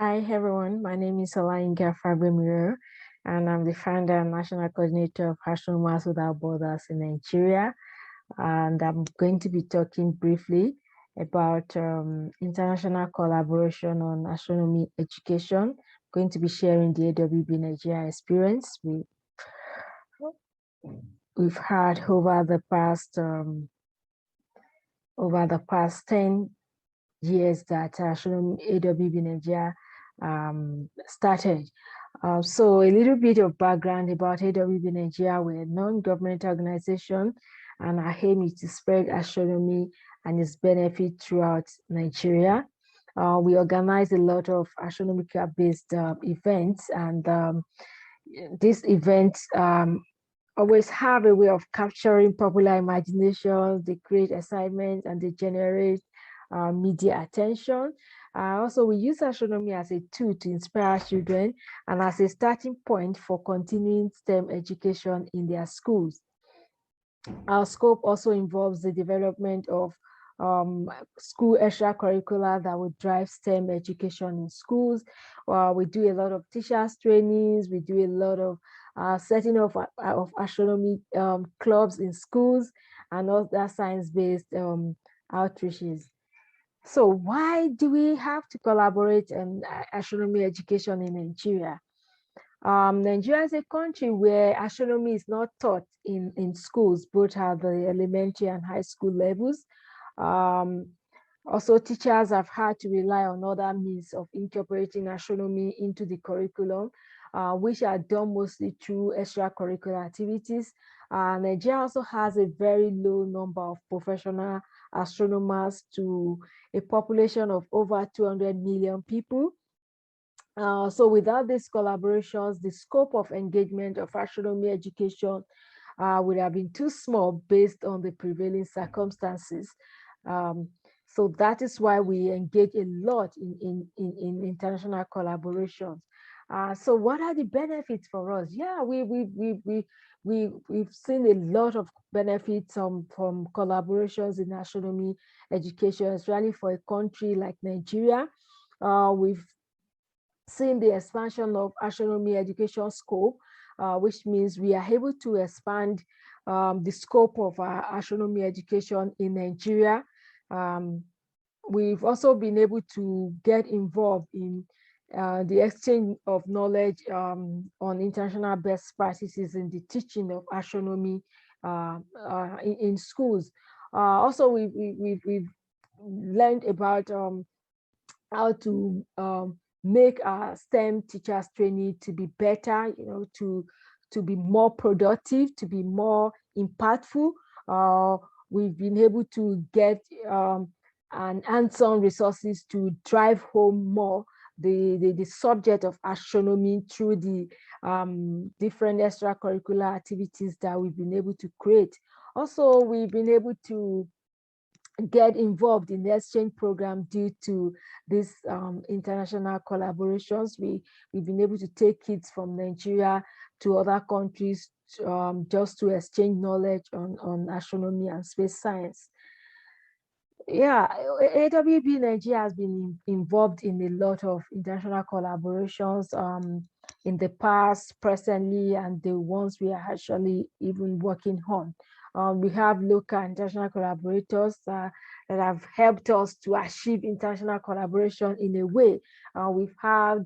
Hi everyone, my name is Olayinka Fagbemiro, and I'm the founder and national coordinator of Astronomers Without Borders in Nigeria. And I'm going to be talking briefly about international collaboration on astronomy education. I'm going to be sharing the AWB Nigeria experience we've had over the past 10 years that AWB Nigeria started. So a little bit of background about AWB Nigeria. We're a non-governmental organization, and our aim is to spread astronomy and its benefit throughout Nigeria. We organize a lot of astronomical-based events, and these events always have a way of capturing popular imagination. They create excitement and they generate media attention. Also, we use astronomy as a tool to inspire children and as a starting point for continuing STEM education in their schools. Our scope also involves the development of school extracurricular that would drive STEM education in schools. We do a lot of teachers trainings. We do a lot of setting of astronomy clubs in schools and other science-based outreaches. So why do we have to collaborate in astronomy education in Nigeria? Nigeria is a country where astronomy is not taught in schools, both at the elementary and high school levels. Also, teachers have had to rely on other means of incorporating astronomy into the curriculum, which are done mostly through extracurricular activities. Nigeria also has a very low number of professional astronomers to a population of over 200 million people. So without these collaborations, the scope of engagement of astronomy education would have been too small based on the prevailing circumstances. So that is why we engage a lot in international collaborations. So what are the benefits for us? Yeah, we've seen a lot of benefits from collaborations in astronomy education, especially for a country like Nigeria. We've seen the expansion of astronomy education scope, which means we are able to expand the scope of our astronomy education in Nigeria. We've also been able to get involved in the exchange of knowledge on international best practices in the teaching of astronomy in schools. Also, we've learned about how to make our STEM teachers training to be better, to be more productive, to be more impactful. We've been able to get and hands-on resources to drive home more the subject of astronomy through the different extracurricular activities that we've been able to create. Also, we've been able to get involved in the exchange program due to these international collaborations. We've been able to take kids from Nigeria to other countries just to exchange knowledge on astronomy and space science. Yeah, AWB Nigeria has been involved in a lot of international collaborations in the past, presently, and the ones we are actually even working on. We have local international collaborators that have helped us to achieve international collaboration in a way. We've had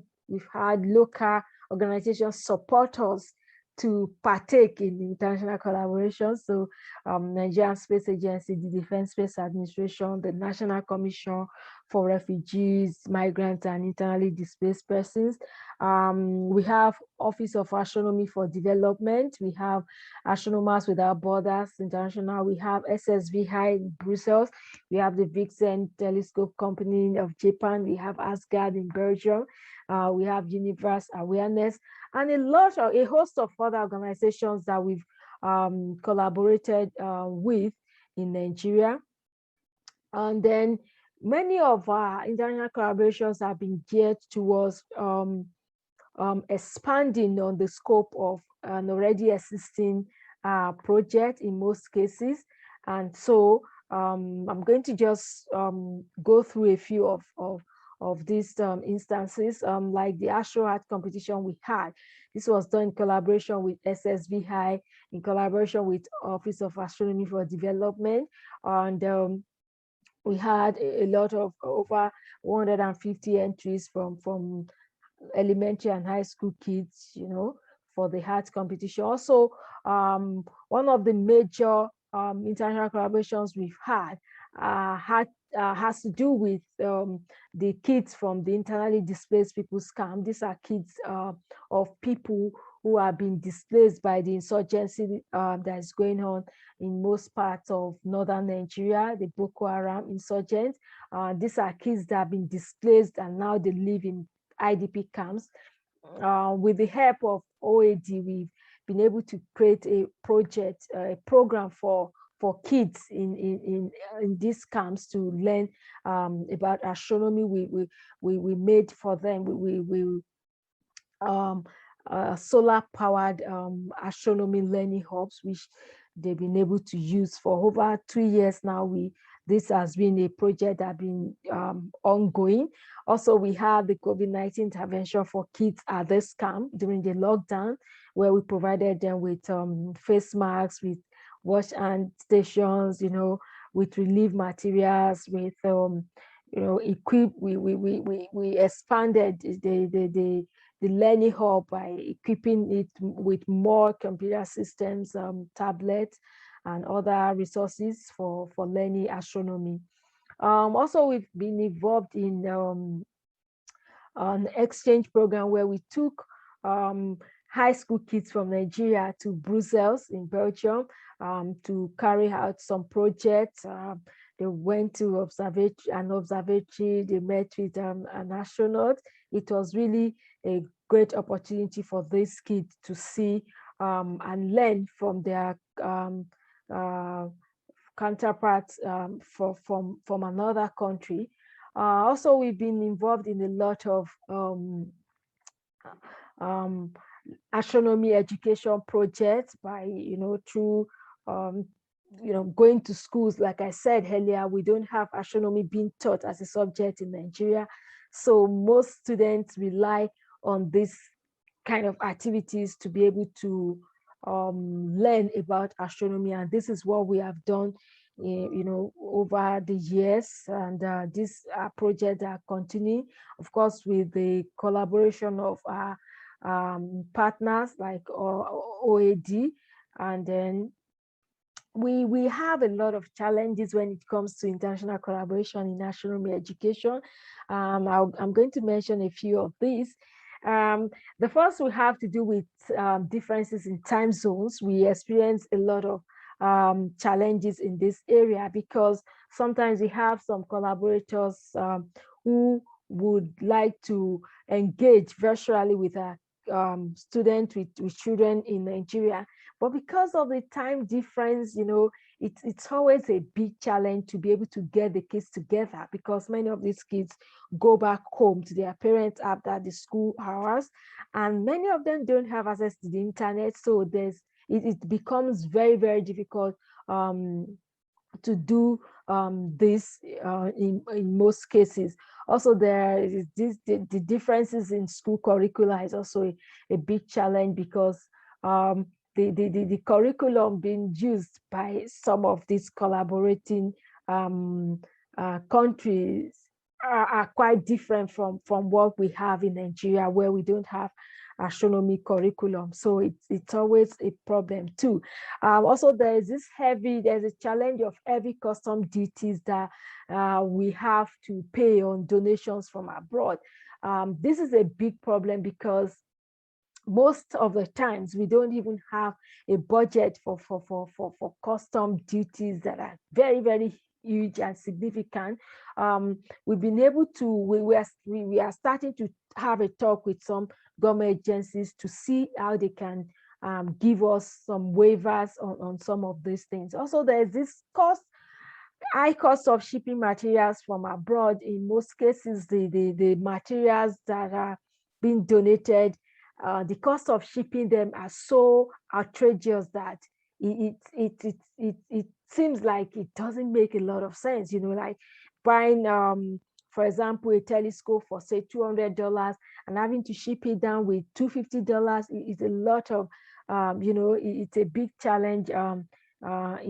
local organizations support us to partake in international collaboration. So Nigerian Space Agency, the Defense Space Administration, the National Commission for Refugees, Migrants, and Internally Displaced Persons. We have Office of Astronomy for Development. We have Astronomers Without Borders International. We have SSVI in Brussels. We have the Vixen Telescope Company of Japan. We have Asgard in Belgium. We have Universe Awareness, and a host of other organizations that we've collaborated with in Nigeria. And then many of our international collaborations have been geared towards expanding on the scope of an already existing project in most cases. And so I'm going to just go through a few of of these instances, like the Astro Art competition we had. This was done in collaboration with SSVI, in collaboration with Office of Astronomy for Development. And we had a lot of over 150 entries from elementary and high school kids, for the art competition. Also, one of the major international collaborations we've had has to do with the kids from the internally displaced people's camp. These are kids of people who have been displaced by the insurgency that is going on in most parts of northern Nigeria, the Boko Haram insurgents. These are kids that have been displaced and now they live in IDP camps. With the help of OAD, we've been able to create a project, a program for kids in these camps to learn about astronomy. We made for them, solar powered astronomy learning hubs, which they've been able to use for over 2 years now. This has been a project that has been ongoing. Also, we had the COVID-19 intervention for kids at this camp during the lockdown, where we provided them with face masks, with wash hand stations, with relief materials, with we expanded the learning hub by equipping it with more computer systems, tablets, and other resources for learning astronomy. Also, we've been involved in an exchange program where we took high school kids from Nigeria to Brussels in Belgium to carry out some projects. They went to an observatory, they met with an astronaut. It was really a great opportunity for these kids to see and learn from their counterparts from another country. Also, we've been involved in a lot of astronomy education projects by, through, going to schools. Like I said earlier, we don't have astronomy being taught as a subject in Nigeria. So most students rely on this kind of activities to be able to learn about astronomy. And this is what we have done, over the years. And these projects are continuing, of course, with the collaboration of our partners like OAD. And then we have a lot of challenges when it comes to international collaboration in astronomy education. I'm going to mention a few of these. The first we have to do with differences in time zones. We experience a lot of challenges in this area because sometimes we have some collaborators who would like to engage virtually with a student with children in Nigeria. But because of the time difference, it's always a big challenge to be able to get the kids together, because many of these kids go back home to their parents after the school hours, and many of them don't have access to the internet. So it becomes very, very difficult to do this in most cases. Also, there is the differences in school curricula is also a big challenge, because the curriculum being used by some of these collaborating countries are quite different from what we have in Nigeria, where we don't have astronomy curriculum. So it's always a problem too. Also, there's a challenge of heavy custom duties that we have to pay on donations from abroad. This is a big problem because most of the times we don't even have a budget for custom duties that are very, very huge and significant. We've been able to, we are starting to have a talk with some government agencies to see how they can give us some waivers on some of these things. Also, there's this high cost of shipping materials from abroad. In most cases, the materials that are being donated, the cost of shipping them are so outrageous that it seems like it doesn't make a lot of sense. Like buying for example, a telescope for say $200 and having to ship it down with $250 is a lot of, it's a big challenge that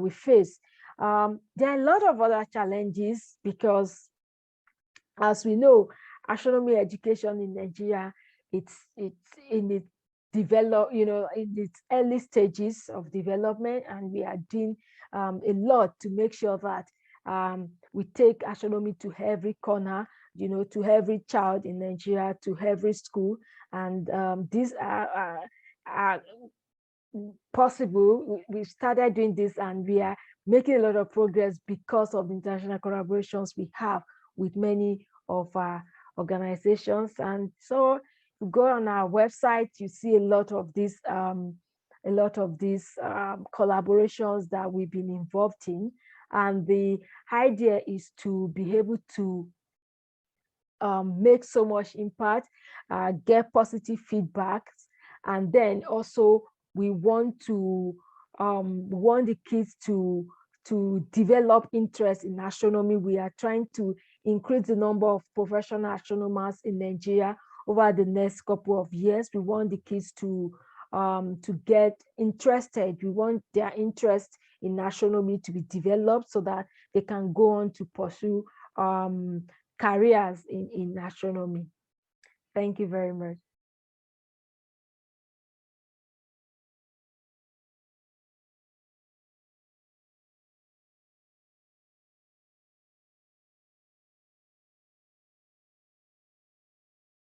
we face. There are a lot of other challenges because, as we know, astronomy education in Nigeria, it's in its in its early stages of development, and we are doing a lot to make sure that we take astronomy to every corner, to every child in Nigeria, to every school, and these are possible. We started doing this, and we are making a lot of progress because of the international collaborations we have with many of our organizations. And so you go on our website, you see a lot of these collaborations that we've been involved in. And the idea is to be able to make so much impact, get positive feedback, and then also we want the kids to develop interest in astronomy. We are trying to increase the number of professional astronomers in Nigeria over the next couple of years. We want the kids to get interested. We want their interest in astronomy to be developed so that they can go on to pursue careers in astronomy. Thank you very much.